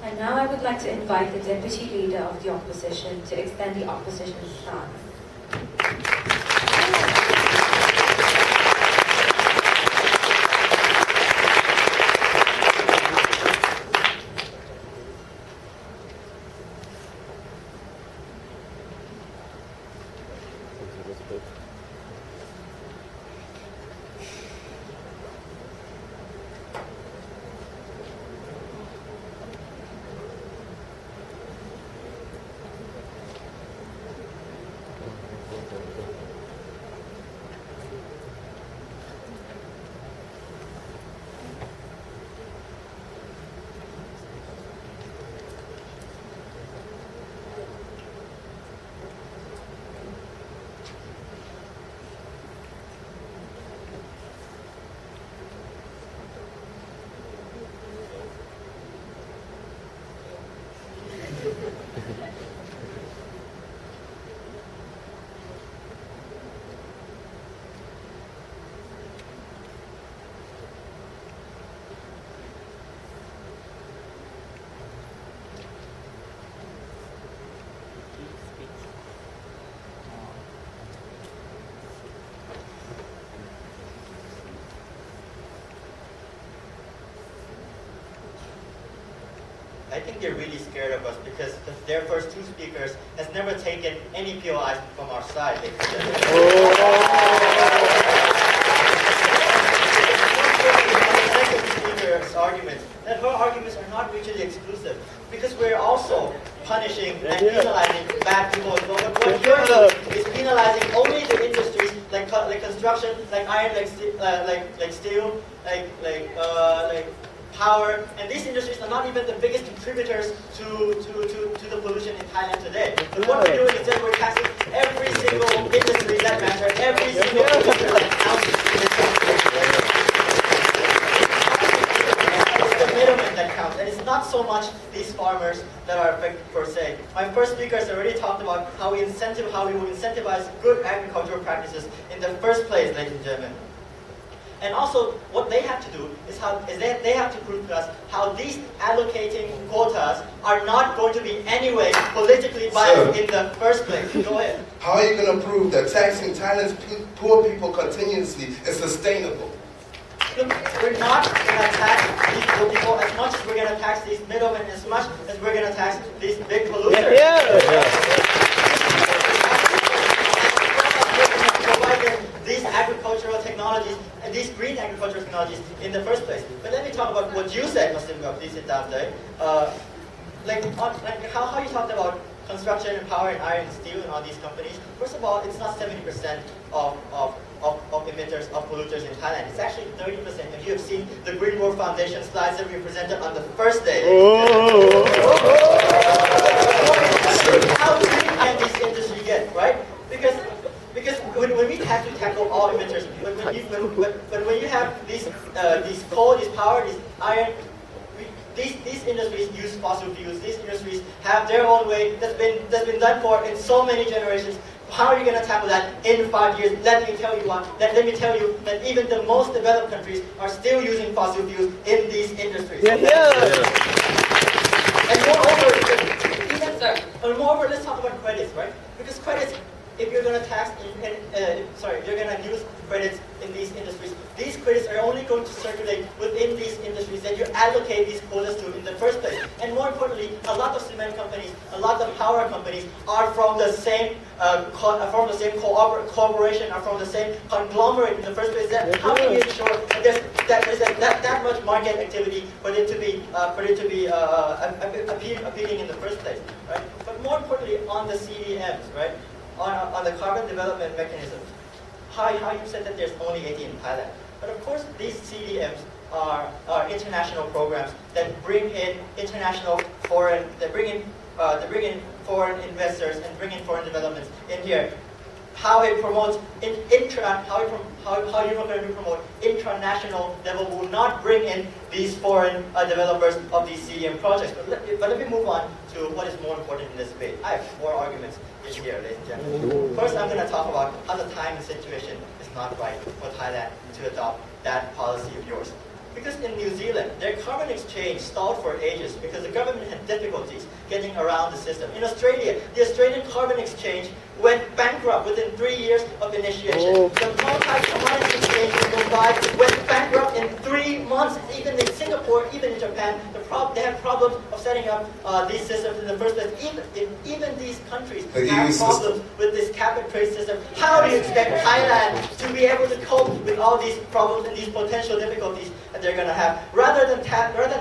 And now I would like to invite the Deputy Leader of the Opposition to extend the Opposition's stance. I think they're really scared of us because their first two speakers has never taken any POIs from our side. The speaker's arguments, that her arguments are not mutually exclusive because we're also punishing and penalizing bad people as well. But what you're doing is penalizing only the industries like construction, like iron, like steel, like power, and these industries are not even the biggest contributors to the pollution in Thailand today. But what we're doing is that we're taxing every single industry that matters, every single industry that counts in this country. It's the middleman that counts, and it's not so much these farmers that are affected per se. My first speaker has already talked about how we will incentivize good agricultural practices in the first place, ladies and gentlemen. And also, what they have to do is they have to prove to us how these allocating quotas are not going to be anyway politically biased in the first place. Go ahead. How are you going to prove that taxing Thailand's poor people continuously is sustainable? Look, we're not going to tax these poor people as much as we're going to tax these middlemen, as much as we're going to tax these big polluters. These agricultural technologies and these green agricultural technologies in the first place. But let me talk about what you said, Mr. Ngo. Please sit down there. How you talked about construction and power and iron and steel and all these companies. First of all, it's not 70% of emitters, of polluters in Thailand. It's actually 30%. And you have seen the Green World Foundation slides that we presented on the first day. How green can this industry get, right? Because when we have to tackle all emitters, when you have these coal, these power, these iron, these industries use fossil fuels. These industries have their own way that's been done for in so many generations. How are you going to tackle that in 5 years? Let me tell you that even the most developed countries are still using fossil fuels in these industries. And moreover, let's talk about credits, right? Because credits, if you're going to tax, you're going to use credits in these industries. These credits are only going to circulate within these industries that you allocate these quotas to in the first place. And more importantly, a lot of cement companies, a lot of power companies are from the same corporation, are from the same conglomerate in the first place. How can you ensure that there's that much market activity for it to be appealing in the first place, right? But more importantly, on the CDMs, right? On the carbon development mechanisms, how you said that there's only 80 in Thailand. But of course, these CDMs are international programs that bring in foreign investors and bring in foreign developments in here. How it promotes how you're going to promote international level will not bring in these foreign developers of these CDM projects. But let me move on to what is more important in this debate. I have 4 arguments in here, ladies and gentlemen. First, I'm going to talk about how the time and situation is not right for Thailand to adopt that policy of yours. Because in New Zealand, their carbon exchange stalled for ages because the government had difficulties getting around the system. In Australia, the Australian carbon exchange went bankrupt within 3 years of initiation. The multi-commodity exchange in Mumbai went bankrupt in 3 months. Even in Singapore, even in Japan, they had problems of setting up these systems in the first place. Even these countries have problems with this cap and trade system. How do you expect Thailand to be able to cope with all these problems and these potential difficulties that they're going to have? Rather than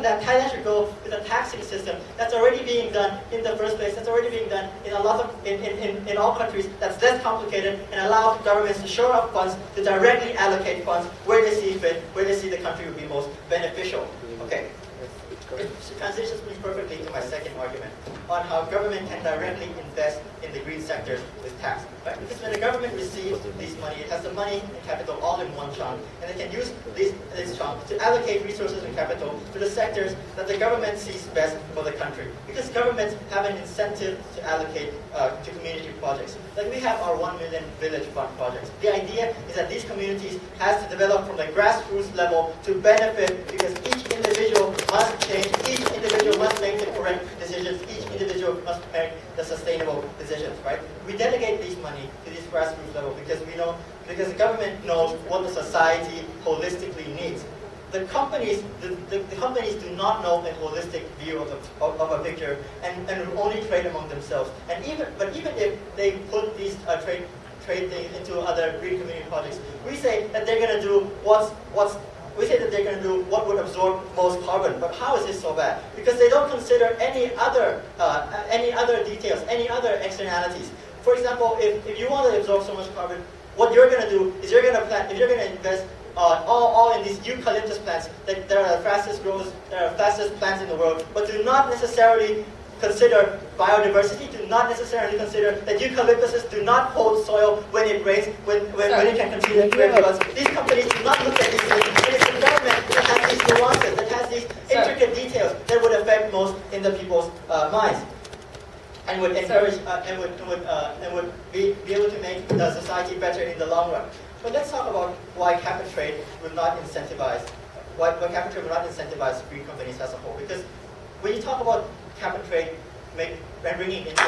that, Thailand should go with a taxing system that's already being done in the first place. That's already being done in a lot of in all countries. That's less complicated and allow governments to shore up funds to directly allocate funds where they see fit, where they see the country would be most beneficial. Okay. It transitions me perfectly to my second argument on how government can directly invest in the green sectors with tax. Right? Because when the government receives this money, it has the money and capital all in one chunk, and it can use this chunk to allocate resources and capital to the sectors that the government sees best for the country. Because governments have an incentive to allocate to community projects. Like we have our 1 Million Village Fund projects. The idea is that these communities has to develop from the grassroots level to benefit, because each individual must change, each individual must make the correct decisions, each individual must make the sustainable decisions, right? We delegate this money to this grassroots level because the government knows what the society holistically needs. The companies do not know a holistic view of a picture and will only trade among themselves. And even if they put these trade things into other green community projects, we say that they're going to do what would absorb most carbon. But how is this so bad? Because they don't consider any other details, any other externalities. For example, if you want to absorb so much carbon, what you're going to do is you're going to invest all in these eucalyptus plants that are the fastest plants in the world, but do not necessarily consider biodiversity, do not necessarily consider that eucalyptuses do not hold soil when it rains, when it can continue to rain floods. These companies do not look at these things. It is the government that has these nuances, that has these intricate details that would affect most in the people's minds, and would encourage and would be able to make the society better in the long run. But let's talk about why cap and trade will not incentivize green companies as a whole. Because when you talk about cap and trade and bringing into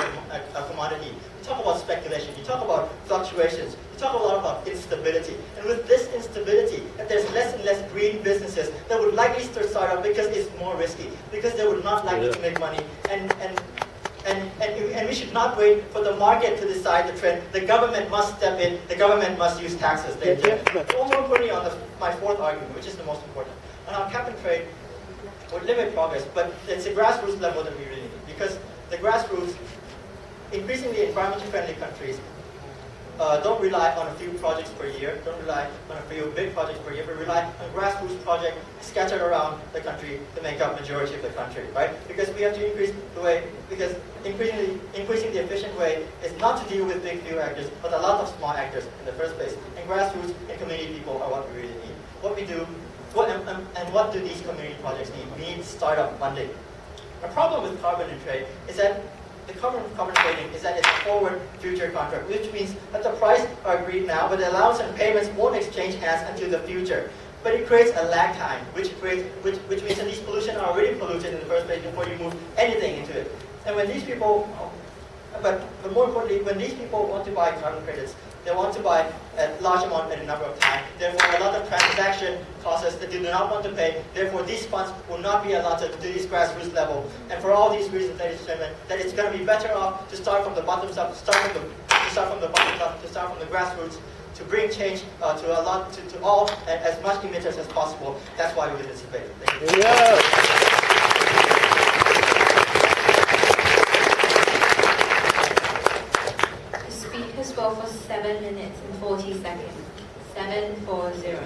a commodity, you talk about speculation, you talk about fluctuations, you talk a lot about instability. And with this instability, that there's less and less green businesses that would likely start up because it's more risky, because they would not likely to make money. And we should not wait for the market to decide the trend. The government must step in. The government must use taxes. One more importantly on my fourth argument, which is the most important. On our cap and trade would limit progress, but it's a grassroots level that we really need. Because the grassroots, increasingly environmentally friendly countries, don't rely on a few projects per year, don't rely on a few big projects per year, but rely on grassroots projects scattered around the country to make up majority of the country, right? Because we have to increase the way, because increasing the efficient way is not to deal with big few actors, but a lot of small actors in the first place. And grassroots and community people are what we really need. What do these community projects need? We need startup funding. The problem with carbon and trade is that the carbon trading is that it's a forward future contract, which means that the price are agreed now, but the allowance and payments won't exchange hands until the future. But it creates a lag time, which means that these pollution are already polluted in the first place before you move anything into it. And when these people, but more importantly, when these people want to buy carbon credits, they want to buy a large amount at a number of times. Therefore, a lot of transaction costs that they do not want to pay. Therefore, these funds will not be allotted to this grassroots level. And for all these reasons, that is determined that it's going to be better off to start from the bottoms up, to start from the grassroots, to bring change to all and as much emitters as possible. That's why we did this debate. Thank you. Yeah. The speaker spoke for 7 minutes and 40 seconds. 740.